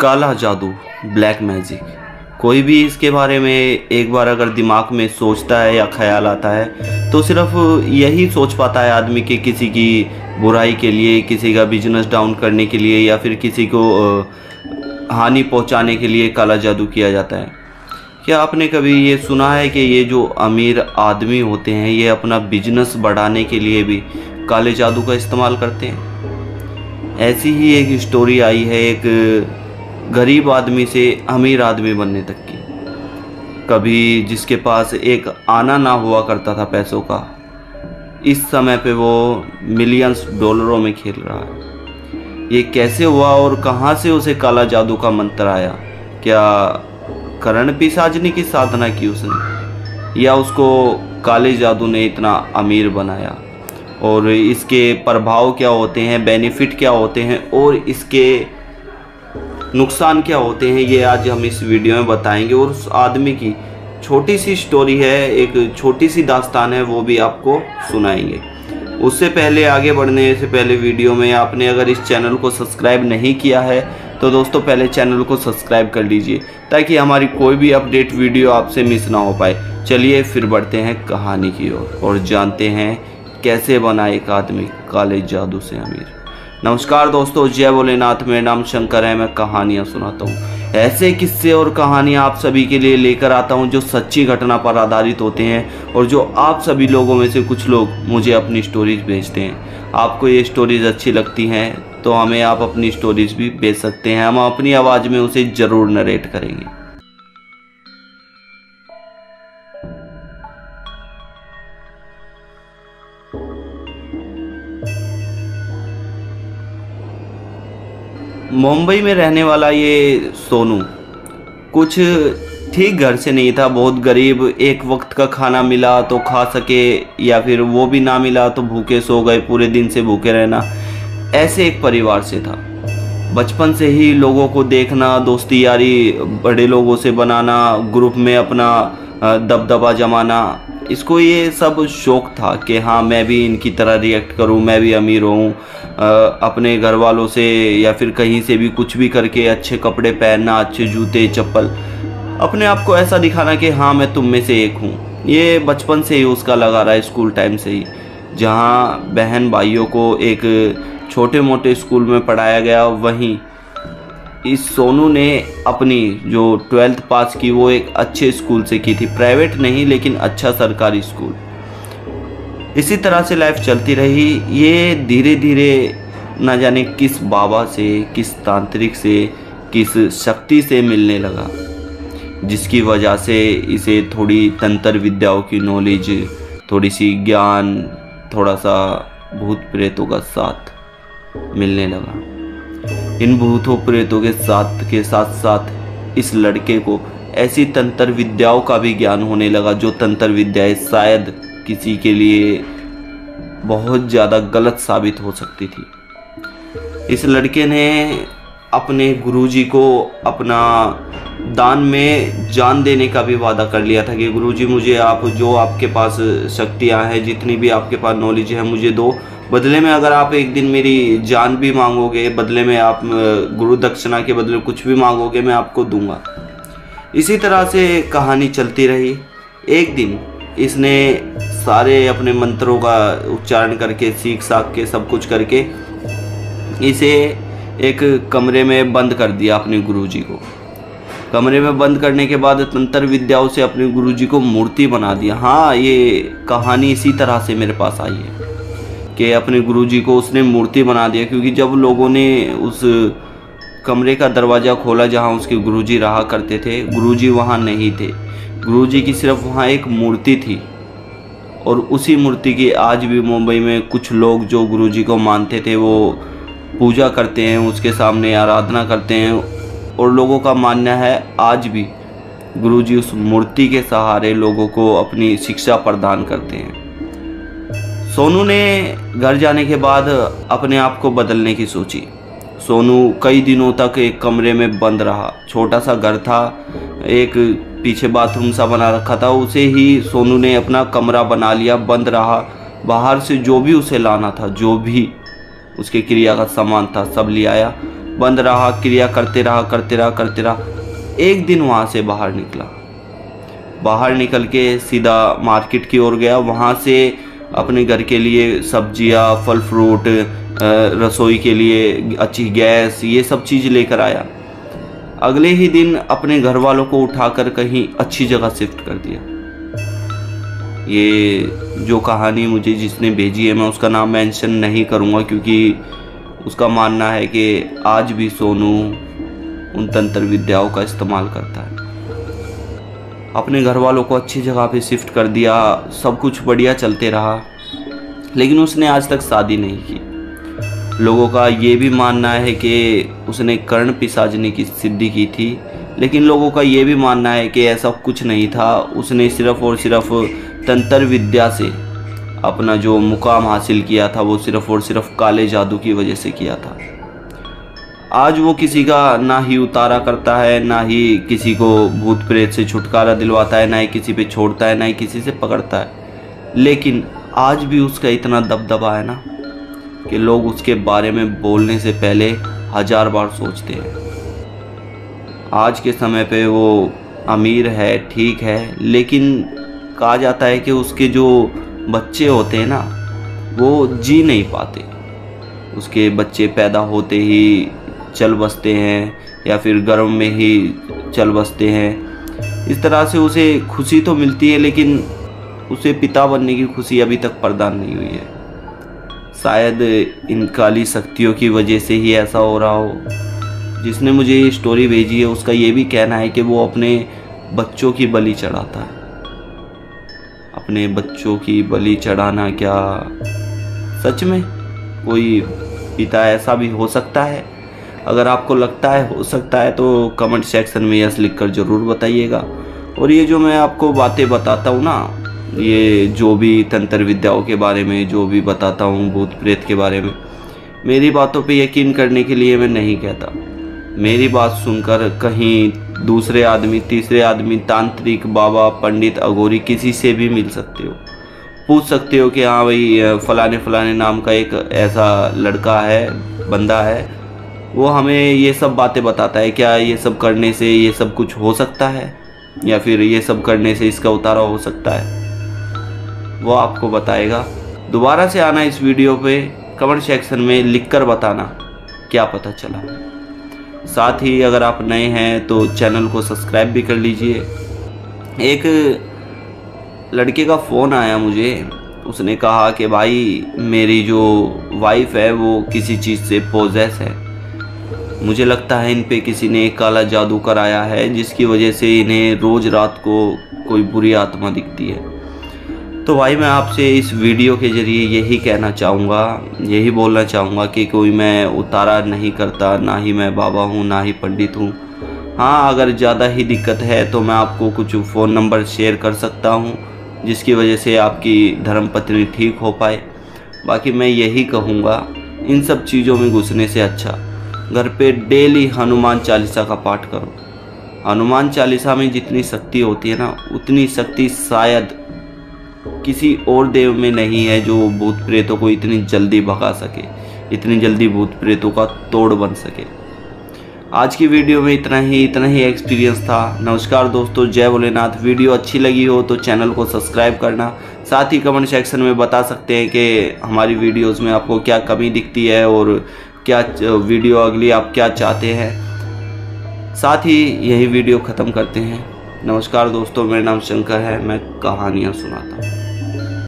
काला जादू, black magic, कोई भी इसके बारे में एक बार अगर दिमाग में सोचता है या ख्याल आता है तो सिर्फ यही सोच पाता है आदमी कि किसी की बुराई के लिए, किसी का बिजनेस डाउन करने के लिए या फिर किसी को हानि पहुंचाने के लिए काला जादू किया जाता है। क्या आपने कभी ये सुना है कि ये जो अमीर आदमी होते हैं ये अपना बिजनेस बढ़ाने के लिए भी काले जादू का इस्तेमाल करते हैं? ऐसी ही एक स्टोरी आई है एक गरीब आदमी से अमीर आदमी बनने तक की। कभी जिसके पास एक आना ना हुआ करता था पैसों का, इस समय पे वो मिलियंस डॉलरों में खेल रहा है। ये कैसे हुआ और कहाँ से उसे काला जादू का मंत्र आया? क्या करण पिशाचनी की साधना की उसने, या उसको काले जादू ने इतना अमीर बनाया? और इसके प्रभाव क्या होते हैं, बेनिफिट क्या होते हैं और इसके नुकसान क्या होते हैं, ये आज हम इस वीडियो में बताएंगे। और उस आदमी की छोटी सी स्टोरी है, एक छोटी सी दास्तान है, वो भी आपको सुनाएंगे। उससे पहले, आगे बढ़ने से पहले वीडियो में आपने अगर इस चैनल को सब्सक्राइब नहीं किया है तो दोस्तों पहले चैनल को सब्सक्राइब कर लीजिए ताकि हमारी कोई भी अपडेट वीडियो आपसे मिस ना हो पाए। चलिए फिर बढ़ते हैं कहानी की ओर और जानते हैं कैसे बना एक आदमी काले जादू से अमीर। नमस्कार दोस्तों, जय भोलेनाथ। मेरा नाम शंकर है। मैं कहानियाँ सुनाता हूँ, ऐसे किस्से और कहानियाँ आप सभी के लिए लेकर आता हूँ जो सच्ची घटना पर आधारित होते हैं और जो आप सभी लोगों में से कुछ लोग मुझे अपनी स्टोरीज भेजते हैं। आपको ये स्टोरीज अच्छी लगती हैं तो हमें आप अपनी स्टोरीज भी भेज सकते हैं, हम अपनी आवाज़ में उसे ज़रूर नरेट करेंगे। मुंबई में रहने वाला ये सोनू कुछ ठीक घर से नहीं था, बहुत गरीब। एक वक्त का खाना मिला तो खा सके या फिर वो भी ना मिला तो भूखे सो गए, पूरे दिन से भूखे रहना, ऐसे एक परिवार से था। बचपन से ही लोगों को देखना, दोस्ती यारी बड़े लोगों से बनाना, ग्रुप में अपना दबदबा जमाना, इसको ये सब शौक था कि हाँ मैं भी इनकी तरह रिएक्ट करूँ, मैं भी अमीर हूँ। अपने घर वालों से या फिर कहीं से भी कुछ भी करके अच्छे कपड़े पहनना, अच्छे जूते चप्पल, अपने आप को ऐसा दिखाना कि हाँ मैं तुम में से एक हूँ। ये बचपन से ही उसका लगा रहा है, स्कूल टाइम से ही। जहाँ बहन भाइयों को एक छोटे मोटे स्कूल में पढ़ाया गया, वहीं इस सोनू ने अपनी जो 12th पास की वो एक अच्छे स्कूल से की थी, प्राइवेट नहीं लेकिन अच्छा सरकारी स्कूल। इसी तरह से लाइफ चलती रही। ये धीरे धीरे न जाने किस बाबा से, किस तांत्रिक से, किस शक्ति से मिलने लगा, जिसकी वजह से इसे थोड़ी तंत्र विद्याओं की नॉलेज, थोड़ी सी ज्ञान, थोड़ा सा भूत प्रेतों का साथ मिलने लगा। इन भूतों प्रेतों के साथ साथ इस लड़के को ऐसी तंत्र विद्याओं का भी ज्ञान होने लगा जो तंत्र विद्याएं शायद किसी के लिए बहुत ज़्यादा गलत साबित हो सकती थी। इस लड़के ने अपने गुरुजी को अपना दान में जान देने का भी वादा कर लिया था कि गुरुजी मुझे आप जो आपके पास शक्तियाँ हैं, जितनी भी आपके पास नॉलेज है मुझे दो, बदले में अगर आप एक दिन मेरी जान भी मांगोगे, बदले में आप गुरु दक्षिणा के बदले कुछ भी मांगोगे, मैं आपको दूंगा। इसी तरह से कहानी चलती रही। एक दिन इसने सारे अपने मंत्रों का उच्चारण करके, सीख साख के, सब कुछ करके इसे एक कमरे में बंद कर दिया अपने गुरुजी को। कमरे में बंद करने के बाद तंत्र विद्याओं से अपने गुरुजी को मूर्ति बना दिया। हाँ, ये कहानी इसी तरह से मेरे पास आई है कि अपने गुरुजी को उसने मूर्ति बना दिया, क्योंकि जब लोगों ने उस कमरे का दरवाज़ा खोला जहाँ उसके गुरुजी रहा करते थे, गुरुजी वहाँ नहीं थे। गुरुजी की सिर्फ वहाँ एक मूर्ति थी और उसी मूर्ति की आज भी मुंबई में कुछ लोग जो गुरुजी को मानते थे वो पूजा करते हैं, उसके सामने आराधना करते हैं। और लोगों का मानना है आज भी गुरुजी उस मूर्ति के सहारे लोगों को अपनी शिक्षा प्रदान करते हैं। सोनू ने घर जाने के बाद अपने आप को बदलने की सोची। सोनू कई दिनों तक एक कमरे में बंद रहा। छोटा सा घर था, एक पीछे बाथरूम सा बना रखा था, उसे ही सोनू ने अपना कमरा बना लिया, बंद रहा। बाहर से जो भी उसे लाना था, जो भी उसके क्रिया का सामान था, सब ले आया बंद रहा, क्रिया करते रहा। एक दिन वहाँ से बाहर निकल के सीधा मार्केट की ओर गया। वहाँ से अपने घर के लिए सब्जियाँ, फल फ्रूट, रसोई के लिए अच्छी गैस, ये सब चीज़ लेकर आया। अगले ही दिन अपने घर वालों को उठाकर कहीं अच्छी जगह शिफ्ट कर दिया। ये जो कहानी मुझे जिसने भेजी है, मैं उसका नाम मेंशन नहीं करूँगा, क्योंकि उसका मानना है कि आज भी सोनू उन तंत्र विद्याओं का इस्तेमाल करता है। अपने घर वालों को अच्छी जगह पे शिफ्ट कर दिया, सब कुछ बढ़िया चलते रहा, लेकिन उसने आज तक शादी नहीं की। लोगों का ये भी मानना है कि उसने कर्ण पिशाचनी की सिद्धि की थी, लेकिन लोगों का ये भी मानना है कि ऐसा कुछ नहीं था। उसने सिर्फ और सिर्फ तंत्र विद्या से अपना जो मुकाम हासिल किया था वो सिर्फ और सिर्फ काले जादू की वजह से किया था। आज वो किसी का ना ही उतारा करता है, ना ही किसी को भूत प्रेत से छुटकारा दिलवाता है, ना ही किसी पे छोड़ता है, ना ही किसी से पकड़ता है। लेकिन आज भी उसका इतना दबदबा है ना कि लोग उसके बारे में बोलने से पहले 1000 बार सोचते हैं। आज के समय पे वो अमीर है, ठीक है, लेकिन कहा जाता है कि उसके जो बच्चे होते हैं ना, वो जी नहीं पाते। उसके बच्चे पैदा होते ही चल बसते हैं या फिर गर्भ में ही चल बसते हैं। इस तरह से उसे खुशी तो मिलती है, लेकिन उसे पिता बनने की खुशी अभी तक प्रदान नहीं हुई है। शायद इन काली शक्तियों की वजह से ही ऐसा हो रहा हो। जिसने मुझे ये स्टोरी भेजी है उसका ये भी कहना है कि वो अपने बच्चों की बलि चढ़ाता है। अपने बच्चों की बलि चढ़ाना क्या सच में कोई पिता ऐसा भी हो सकता है? अगर आपको लगता है हो सकता है तो कमेंट सेक्शन में यस लिखकर ज़रूर बताइएगा। और ये जो मैं आपको बातें बताता हूँ ना, ये जो भी तंत्र विद्याओं के बारे में जो भी बताता हूँ, भूत प्रेत के बारे में, मेरी बातों पे यकीन करने के लिए मैं नहीं कहता। मेरी बात सुनकर कहीं दूसरे आदमी, तीसरे आदमी, तांत्रिक, बाबा, पंडित, अघोरी, किसी से भी मिल सकते हो, पूछ सकते हो कि हाँ भाई फलाने नाम का एक ऐसा लड़का है, बंदा है, वो हमें ये सब बातें बताता है, क्या ये सब करने से ये सब कुछ हो सकता है, या फिर ये सब करने से इसका उतारा हो सकता है, वो आपको बताएगा। दोबारा से आना इस वीडियो पे, कमेंट सेक्शन में लिखकर बताना क्या पता चला। साथ ही अगर आप नए हैं तो चैनल को सब्सक्राइब भी कर लीजिए। एक लड़के का फ़ोन आया मुझे, उसने कहा कि भाई मेरी जो वाइफ है वो किसी चीज़ से पोजेस है, मुझे लगता है इन पे किसी ने काला जादू कराया है, जिसकी वजह से इन्हें रोज़ रात को कोई बुरी आत्मा दिखती है। तो भाई मैं आपसे इस वीडियो के ज़रिए यही कहना चाहूँगा, यही बोलना चाहूँगा कि कोई मैं उतारा नहीं करता, ना ही मैं बाबा हूँ, ना ही पंडित हूँ। हाँ, अगर ज़्यादा ही दिक्कत है तो मैं आपको कुछ फ़ोन नंबर शेयर कर सकता हूँ, जिसकी वजह से आपकी धर्मपत्नी ठीक हो पाए। बाकी मैं यही कहूँगा, इन सब चीज़ों में घुसने से अच्छा घर पे डेली हनुमान चालीसा का पाठ करो। हनुमान चालीसा में जितनी शक्ति होती है ना, उतनी शक्ति शायद किसी और देव में नहीं है जो भूत प्रेतों को इतनी जल्दी भगा सके, इतनी जल्दी भूत प्रेतों का तोड़ बन सके। आज की वीडियो में इतना ही एक्सपीरियंस था। नमस्कार दोस्तों, जय भोलेनाथ। वीडियो अच्छी लगी हो तो चैनल को सब्सक्राइब करना। साथ ही कमेंट सेक्शन में बता सकते हैं कि हमारी वीडियोस में आपको क्या कमी दिखती है और क्या वीडियो अगली आप क्या चाहते हैं। साथ ही यही वीडियो ख़त्म करते हैं। नमस्कार दोस्तों, मेरा नाम शंकर है, मैं कहानियाँ सुनाता हूँ।